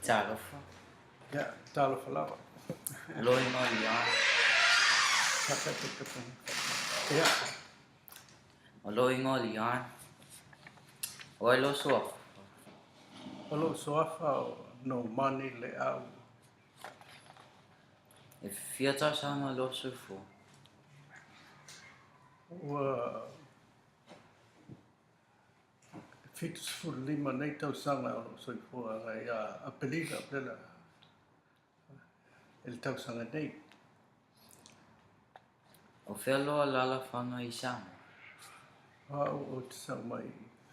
Talofa. Ya, talofa lava. Loi no lian. Ya. O loi no lian. Oi lo suaf. Olo soafa o no mani Leau. E fiata sana lo sufu. Ua fitus lima nei tausanga o soifua ngai a pelina pela el tausanga nei. O felo lala fanga i sama. O te sau mai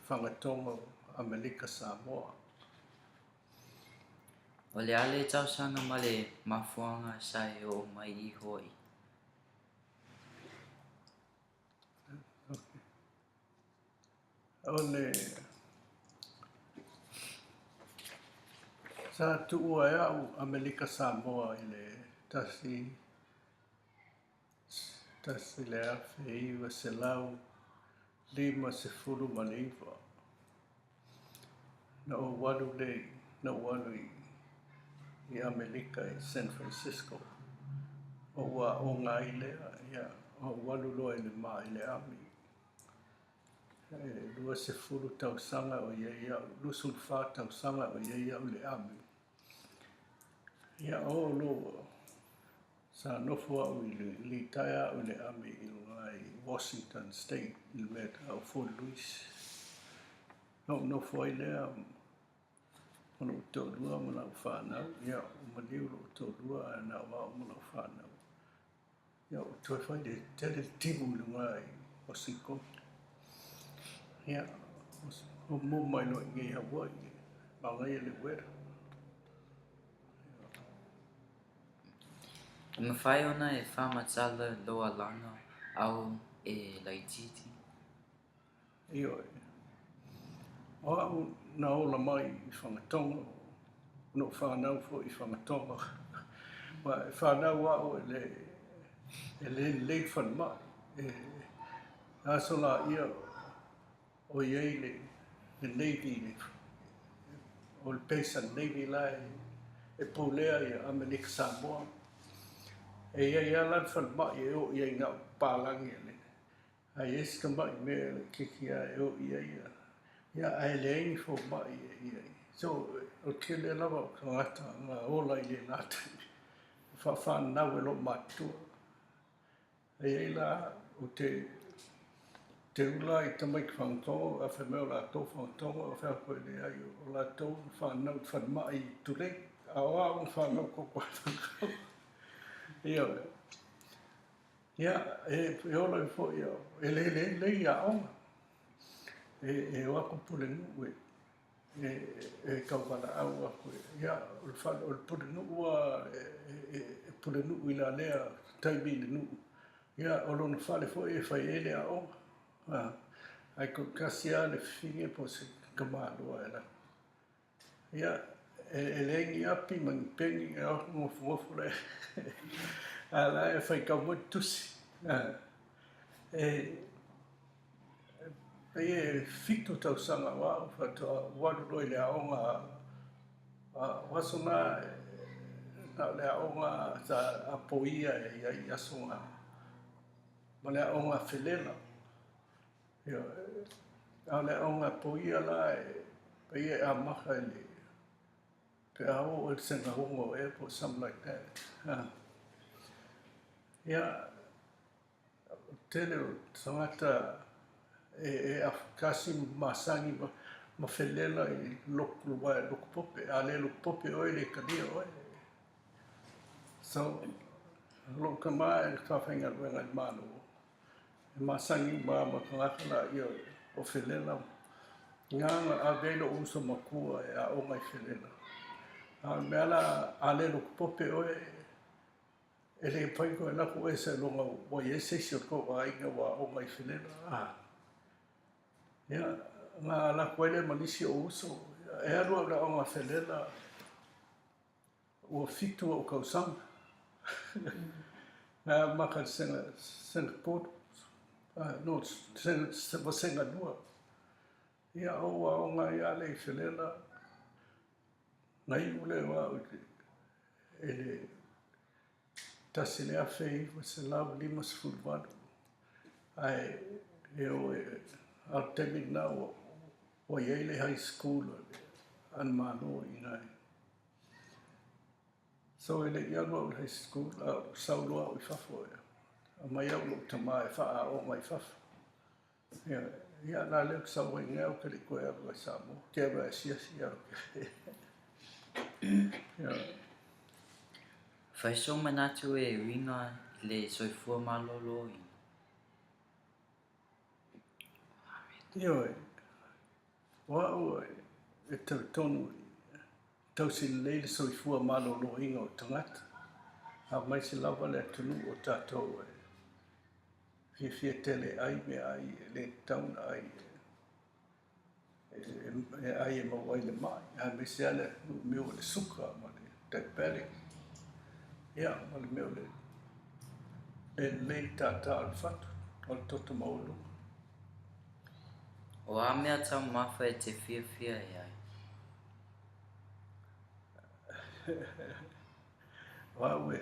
whangatonga Amerika Samoa. O le ale tau sana ma le mafuanga sai o mai I hoi. O le sa tuua e au Amerika Samoa I le tasi le afe iwa se lau 5 na o walu le na walu I Amerika I San Francisco o wa o ngā I lea ia o walu loa I le mā I le ami 2 tausanga o ia lusul wha tausanga o ia o le ami ia o lo sa nofo au I le taia o le ami I ngai Washington State I le mea o Fort Louis nofo ai lea Ono uto'olua ma lau whanau, ia o maliu lo uto'olua e nā wā o ma lau whanau. Ia o toi whai le tele timu I lunga I Washington. Ia o mō mai no I ngai Hawaii, ma ngai e le wera. E mawhai ona e whamatala loa langa au e laititi. Ia o au na ola mai I whangatonga, no whanau fo I whangatonga. Wa e whanau au e le whanmai. Aso la ia o iei le Navy, o le pesa Navy lai e pōlea I Amerika Samoa. E iei alan whanmai e o iei ngā pālangi le. Ai eska mai mea le kikia e o iei ia ai leini fo mai ia so o tele lava kangata nga ola I le nata fa na lo matu ai la o te ula I tamai kwanto a fe me la to fonto o fa ko le ai o la to fa na fa mai tu le a o fa no ko ko ia e ola fo ia e le ia o e wako pule nui e kaupana au ako ia o le whana o le pule nua e pule nui la lea taimi le nui ia o lona whale fo e whai ele a o ai ko kasi a le whinge po se kamaloa e la ia e lengi api mangi pengi e au ngofu le a la e whai kau mo tusi e fitu tausanga wau whatoa walu roi le aonga wasona na le aonga sa apoia e ai asonga ma le aonga whilela a le aonga apoia la e e a maka e le pe ao o le senga hongo e po something like that ia tele o tangata e kasi masangi ma felela I loku wa loku pope a le loku pope oi le kadia oi so lo kama e whawhenga ruenga I manu e masangi ma kangaka la ia o felela nganga a veilo uso makua e a o mai felela a meala a le loku pope oi e le pai ko e laku e se longa wa e se si o ko wa inga wa o mai felela ia nga la kwele malisi o uso e alu la o nga felela o fitu o kausang na maka sen pot no sen lua ia o nga ia le felela ngai ule wa ele tasile a fei se lau lima sefuluvalu ae o au temi na o iai le high school an malo ina so ele ia lo high school au saulo au fafo a mai au lo tama e fa o mai fafo ia na le sau ngau ke le ko e sa mo ke ba sia Fai so manatu e winga le soifua malolo i. Io wa e tonu tau sin le soifua malolo inga o tangata a mai se lava le tunu o tatou fia tele ai me ai le tauna ai ai e mawai le mai a me se ale meu le suka ma le tepele ia ma le meu le tata al fatu o le toto maulu O a mea tau mafa e te fia e ai. wa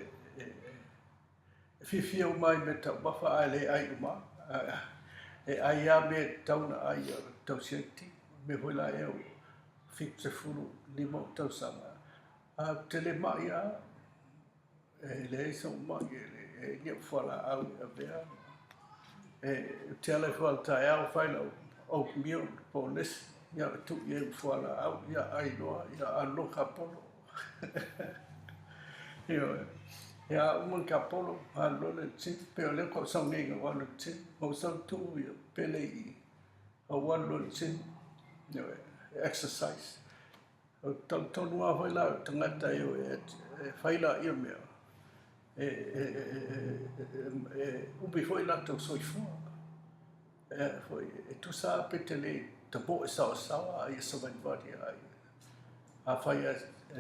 fia o mai me tau mafa ai le ai uma e ai a me tauna ai tau sieti me hoi la e o fik se fulu lima o tau sanga a tele mai a le so mai e ia fala au a vea tele fala tai au faila o mio polis ia tu ia fala au ia ai loa ia alo kapolo ia un kapolo alo le tin pe le ko sa ngi wa le tin mo sa tu ia pele i o wa lo tin exercise o tonu a hoi la tangata i o whaila i o mea ubi hoi la tau soifua tu sa petele ta bo e sawa sawa i sa vanvadi ai a whai a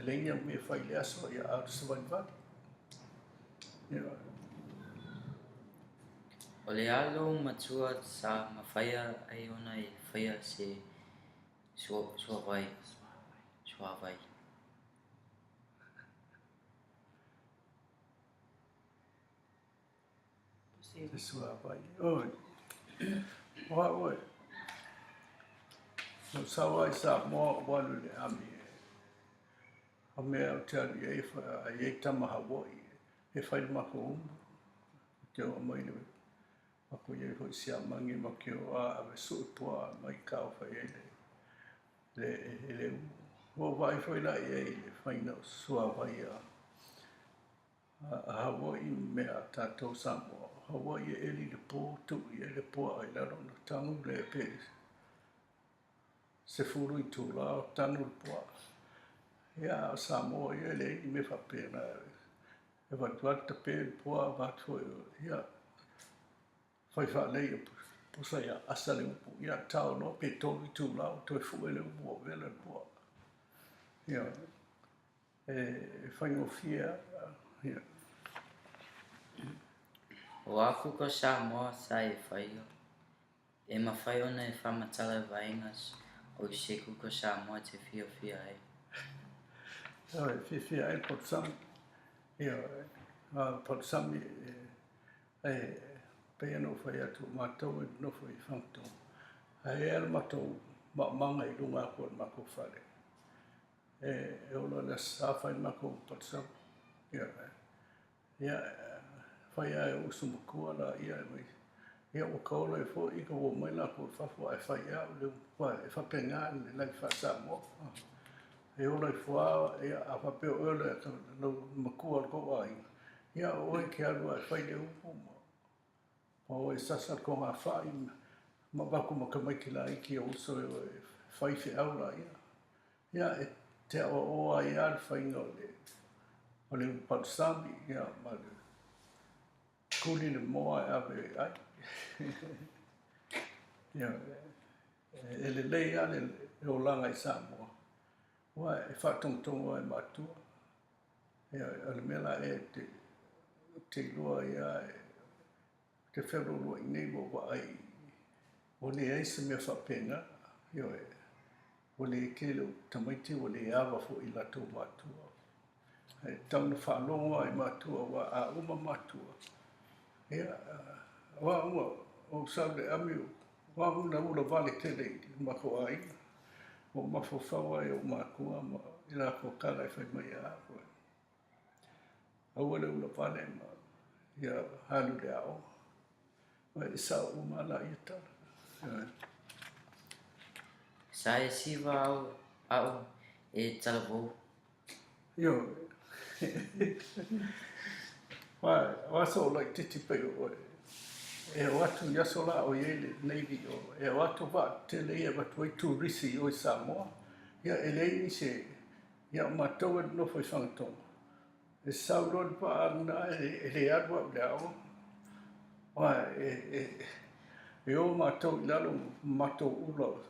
lengia me whai le aso i a sa vanvadi O le alo matua sa mawhaia ai ona e whaia se sua vai. se sua vai oi oi no sawa i sa mo walu le ami a mea o te ali e tama Hawaii e whai mako umu te o mai le mako iei hoi sia mangi maki o a ave sui pua mai kao whai e le o vai whai la e le whai na sua vai a Hawaii mea tātou Samoa Hawaii e li le pō tu i e le pō ai laro na tangu le pe se furu i tū la o tanu le pō ia Samoa ia le i me whapena e watuata pe pua watu ia whai whalei e pusa ia asa le upu ia tau no pe togi tu lau toi fu e le upu o vele pua ia whai ngofia ia O aku ko Samoa sa e whaia. E mawhai ona e whamatala vaingas o i seku ko Samoa te fia ai. Fia e pot sam ia pot sam pe no fai atu matou e no fai fanto ai el matou manga i lunga ko mako fale e ola le sa fai mako pot sam ia fai ai o sumu ko la ia mai ia o ko le fo i ko mai la ko fa fo ai fai ia le fa penga le la fa sa mo e ola fo a fa pe o le no mako ko ai ia o ke alu ai fai le upu o e sasa ko ngā whai ma wako ma ka mai ki la iki o so e whai whi au la ia e te o ai ar whai ngā o le patusami ia ma le kuni le moa e awe ai ia e le lei ale e o langa i Samoa wa e whatontongo e matua ia ale mela e te lua ia te whero i nei mo wa ai o ne ai se mea whapena io o le kele tamaiti o le ava fo I latou matua. E tauna whaaloa ai matua wa a uma matua. Ia, wa uma o sau le ami wa una ula vale tele mako ai. O mawhawhawa e o makua ma I la ko kala e whai mai a koe. Aua le ula vale ma ia halu le ao. Wa e sa uma la I tala. Sa e siwa au e talavou. Yo. Wa so like titi pe o e watu yasola o yele navy o e watu va tele e watu i tu risi o Samoa ya eleni se ya matou no foi fanto e saurod pa na e le adwa dao wa e o matou lalo matou ulo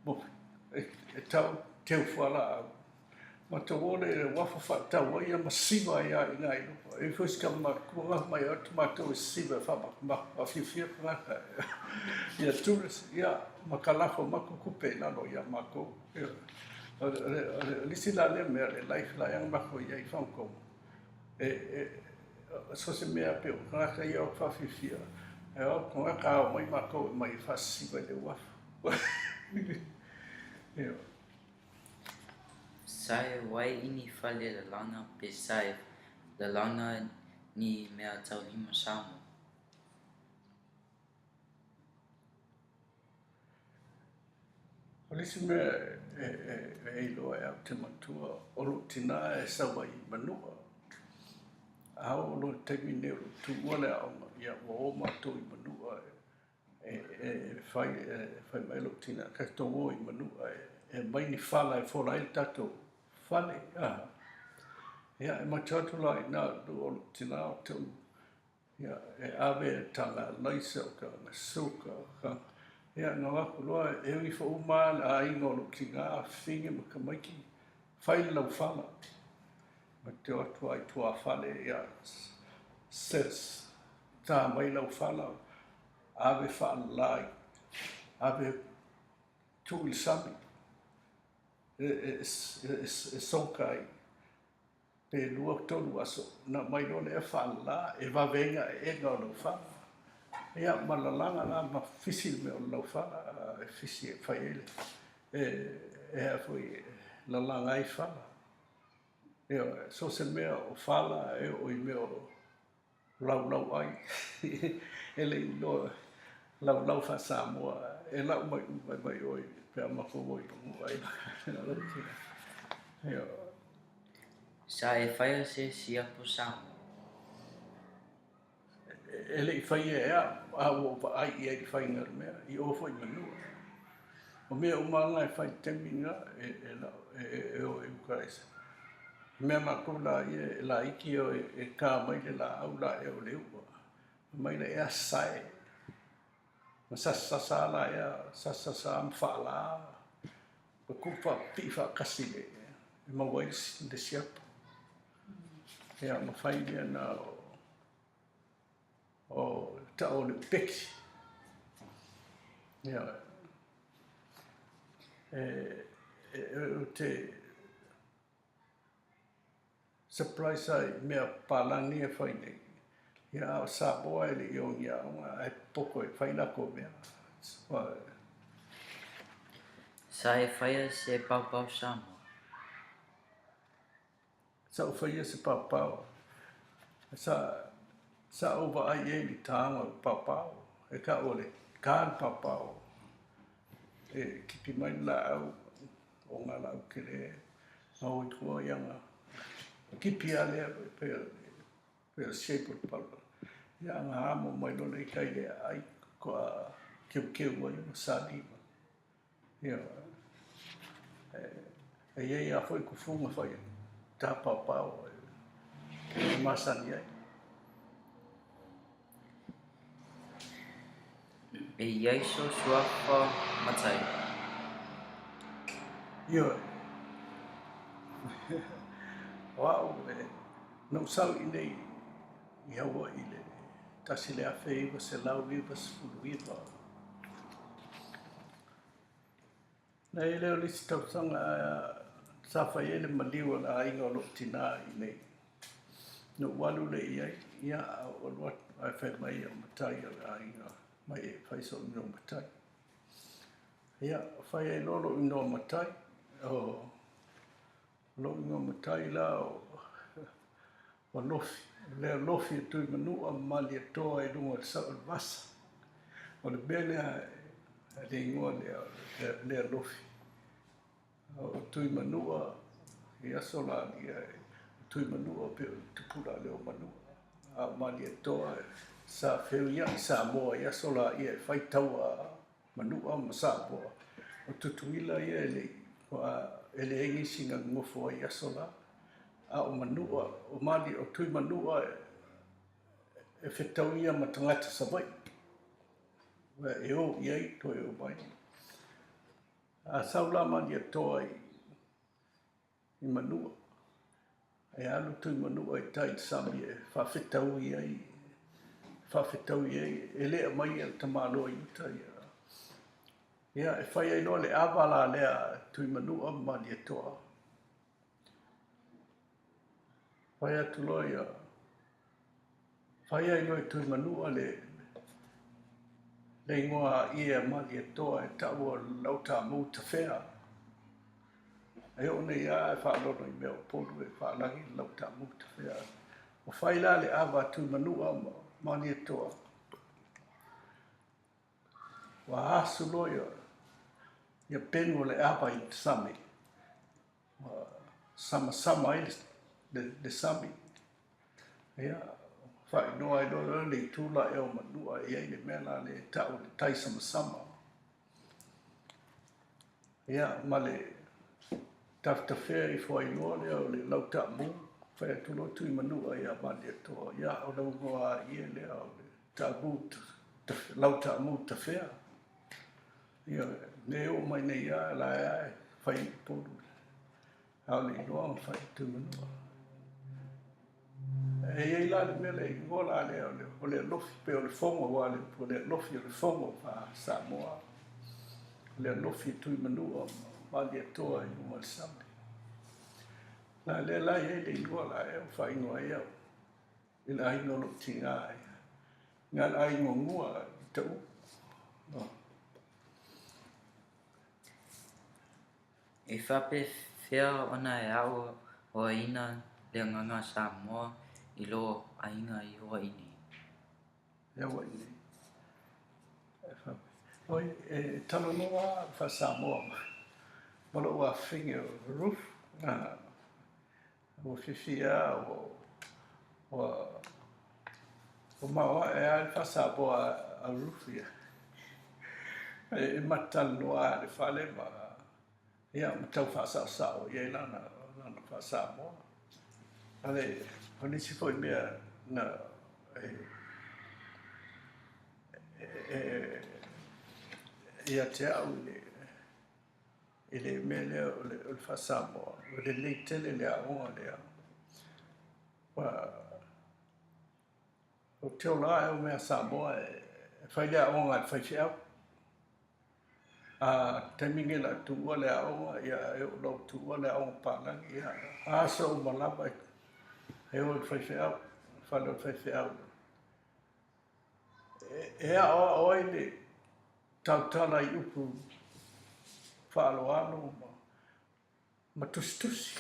mo e tau teu fala ma te wole e wafa whatau ia ma siva ia I ngai lupa. E fuska ma kua mai o tomato e siva ma whiwhia pangaka. Ia turis, ia ma kalafo ma kukupe nano ia ma ko. Lisi la le mea le life la yang mako ia I whanko. So se mea pe o kangaka ia o whawhiwhia. E o kangaka o mai mako mai whasiva le wafa. Ia. Sai wai ini fale le langa pe sai le langa ni mea tau lima Samoa. O lisi mea e iloa e au te matua o lo tina e sawa I manua. Ao lo teimi neo tu wale aonga ia o matua I manua fai mai lo tina ka tongo I manua e mai ni fala e fola il tato fale ia e matatu la I na o lo tina o te ia e ave tanga laisa o ka suka ka ia no aku loa e wi fo uma a ingo lo kinga finge ma ka maiki fai lau fala ma te atu ai tua fale ia ses ta mai lau fala ave fa lai ave tu il sami sonkai pe lua tolu aso na mai no le fa la e va venga e no lo fa ia malalanga la ma fisi me o lo fa fisi fa ele e foi la langa I fa ia so se me o fala e o I me o lau ai ele no lau fa Samoa e lau mai oi pe ma ko moi ai ia Sa e whaia se siapo Samoa. ele fai e a o ai e fai ngar me I o foi manua o me o manga e fai teminga e o ukais me ma ko la iki o e ka mai le la au la e o le u mai le e sai ma sa la e sa am fa la ko kupa pifa kasile e ma wai de siap e ma fai na o ta o le peki ia o te surprise ai mea palani e fai nei ia o Samoa e le iong ia e poko e fai na ko mea Sa e whaia se pau Samoa. sa o fai se papao sa ova ai e ni tanga papao e ka ole kan papao e kipi mai la au o ngā lau kere au I kua ianga kipi ale pe shape o pala ia ngā amo mai lona I kai le ai kua keu ai ma salima ia e iei a foi kufunga fai ta papao e masani ai E iai so suafa matai. ia wow no sau I nei I hawa I le tasi le afe iwa se lau iwa se fulu iwa Nei leo lisi tausanga sa whai ele maliwa la ainga o lo tina i nei. No walu le iai, ia o luat ai whai mai o matai o la ainga mai e whai so ino matai. Ia, whai e lolo ino matai, o lo ino matai la o lofi. Leo lofi e tui manua mali e toa e lunga le sao le vasa. O le bele a le ingoa lea lofi. O tui manua i aso la ia tui manua pe tupula leo manua a mali e toa sa feu ia i Samoa i aso la ia fai tau a manua ma Samoa o tutuila ia ele engi singa ngofo i aso la a o manua o mali o tui manua e fetau ia ma tangata savai e o iai to e o mai a saula mali e toa i manua e alu tui manua i tai sami e whawhetau i ai e lea mai e tamalo i uta ia e whai ai noa le awala lea tui manua mali e toa whai atu loa ia whai ai noa tui manua le ingoa ia mali e toa e tau lau ta mu ta whea e o nei a e whaalono i mea o polu e whaalangi lau ta mu ta whea o whai la le awa tui manua mali e toa wa asu loa ia penu le awa i sami sama ai le sami ia fai noa e loa le tula e o manua e ai le mea la le tau le tai sama ia ma le tafetafea i fai noa le o le lau ta mu fai atu loa tui manua ia mali e toa ia o lau noa ia lea o le ta mu lau ta mu tafea ia ne o mai nei ia la e fai polu au le noa fai tui manua e ai la le mele i ngola le o le lofi pe o le fongo wa le o le lofi o le fongo fa Samoa le lofi tui manua ma le toa i mo le sami la le la e le ngola e o fa ingoa ia i la ingo lo tinga nga la ingo ngua i tau I whape whia ona e au o ina le nganga Samoa i lo ainga i hoa ini. ia wa ini oi e talo noa fa Samoa ma lo wa finge roof o fifia o maua e ai fa Samoa a roof ia e matal noa le fale ma ia matau fa sa ia lana fa Samoa ale oni si foi mea na ia te au ele mele o le fa Samoa o le leitele le aonga lea o te ola e o mea Samoa e fai le aonga e fai fiau a taminge la tuua le aonga ia e o lau tuua le aonga palangi ia a so o malapa e o fai fiau fai o fai fiau e a o le tautala i upu whaaloalo ma tusi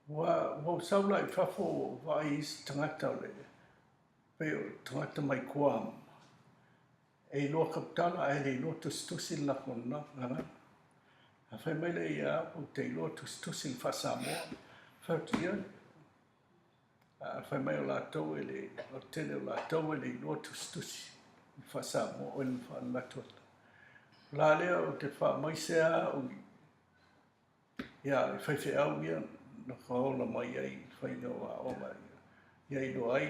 wa saula i whafo wa i tangata o le pe o tangata mai kuam e loa kaptala e le loa tusi la kona a whai mai le ia o te loa tusi fa Samoa whautia a whai mai o la tau e le o tele o la tau e le loa tusi fa Samoa o le wha latua la lea o te wha mai sea o ia e whai au ia na kaola mai ai whai no a o mai ia i no ai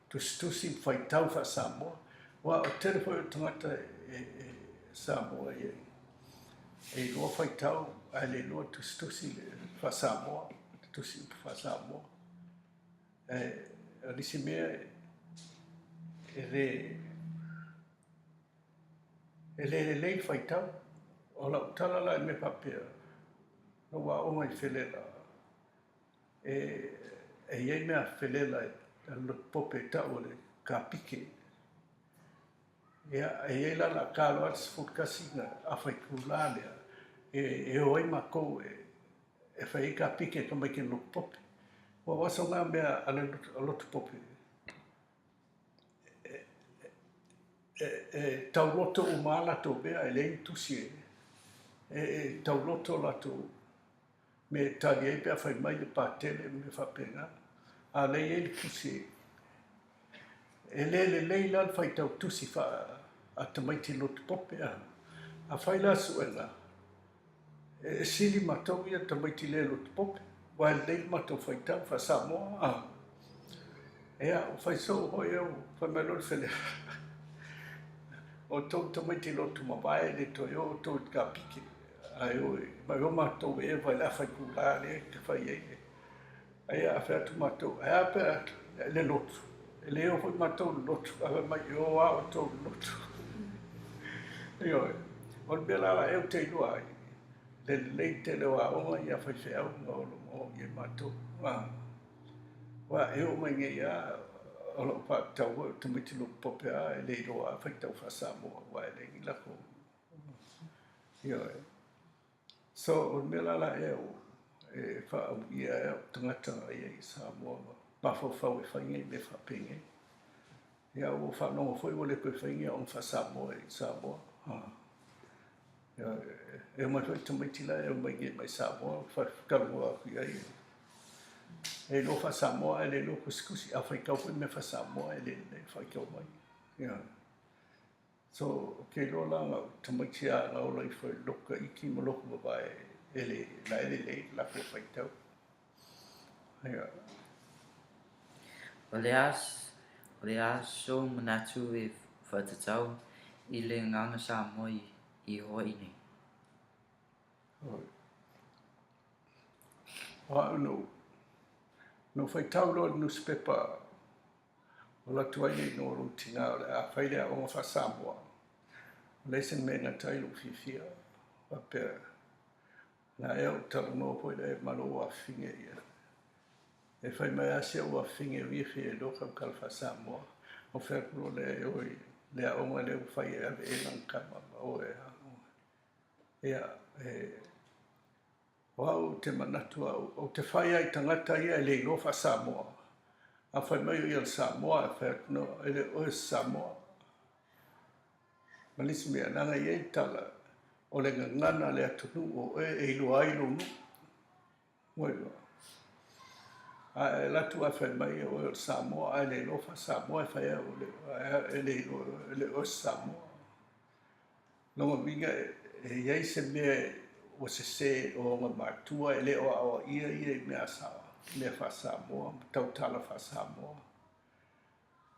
tusi whai tau fa Samoa wa o telefo o tangata Samoa ia e loa whai tau ai le loa tusi fa Samoa tusi fa Samoa a lisi mea e le whai tau o lau tala lai me papea, no wa o mai felela, iei mea felela lo pope ta o le ka pike. Iei la kalo ats fukasinga a fai kulania, oi mako e fai ka pike ka mai ke lo pope. Wa waso ngā mea ale lotu pope. Tauloto o mala to bea e lei tusi tauloto la to me tali e pia fai mai le patele me whapenga a lei e le tusi e le la fai tau tusi fa a tamaiti lotu pope a fai la suenga e sili matau ia tamaiti le lotu pope wa e lei matau fai tau fa Samoa ea o fai so hoi au fai mai lor fele o tau tamaiti lotu mawae le toi o tau ka piki ai oi mai o matou e vai la fai kula le te fai ai a fai atu matou ai a pe le lotu e le o fai matou lotu a mai o a o tau lotu o le bela la e o te ilua ai le lei te leo a onga ia fai fai au ngā olo mo i matou wa e o mai ngai a o lo pa tau o tamaiti lotu pope a e le ilo a fai tau fa Samoa wa e le ngila ko so o mela la e o e fa ia e tangata i Samoa pa fo fa e fa ngai me fa penge ia o fa no foi o le ko fa ngai on fa Samoa i Samoa ia e mai foi tamaiti la e mai ngai mai Samoa fa ka mo ku ia e lo fa Samoa e le lo kuskusi a fa ka me fa Samoa e le fa ka mai ia so ke lo la tamaiti a la o lai foi loka iki mo loko mo vai ele la ko fai tau ia o le aso manatu e Fetuao i le nganga Samoa i hoi nei. no fai tau lo newspaper o la tuai nei no rutinga o le a fai le o fa Samoa le sen me na tai lo fifia pa pe na e o tau no po le malo a finge ia e fai mai asia o finge wifi e lo ka fa Samoa o fe pro le o le o ma le fai e lan kama o ia o te manatu o te whai ai tangata ia e le ilo fa Samoa. A whai mai i al Samoa e whai no e le oe Samoa. Malisi mea nanga i ei tala o le ngana le atunu o e ilo ailo nu. Moiwa. A e latu a whai mai o al Samoa a le ilo fa Samoa e whai e le ilo e le oe Samoa. Longa minga e iei se mea o se o ngā mātua e le o ia mea sa le fa Samoa, tau tala fa Samoa.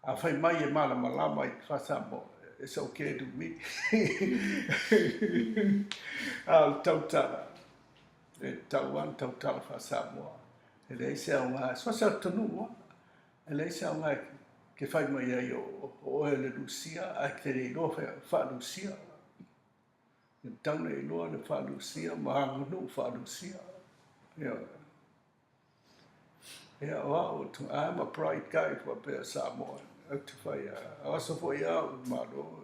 A whai mai e malama i fa Samoa, it's okay to me. A tau tala, e tau tala fa Samoa. E le se au ngā, so sa tonu e le se au ngā ke whai mai ai o e le Lucia, a ke le ilo fa Lucia. Tauna i loa le whalusia, mahangunu whalusia. Ia o tu, I'm a bright guy for Pea Samoa. Au tu whai a aso fo ia o malo.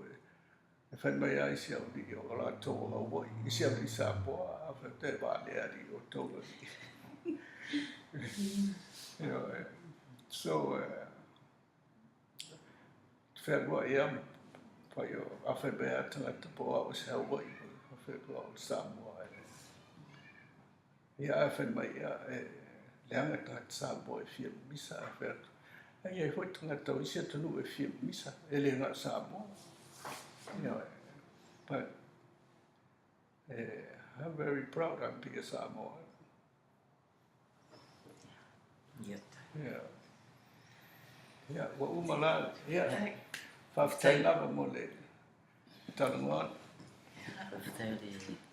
E whai mai ai si au li o la tō Hawaii. I si au li Samoa, a whai te wāle ari o tō li. So, whai mua ia, whai o, a whai mea tangata po au si Hawaii. Fetuao Samoa ia e mai ia e leanga tangata Samoa e fia misa a fetu ai e hoi tangata o isia tanu e fia misa e leanga Samoa ia but I'm very proud I'm being a Samoa ia wa umala ia whaftai lava mo le talangoan Fetuao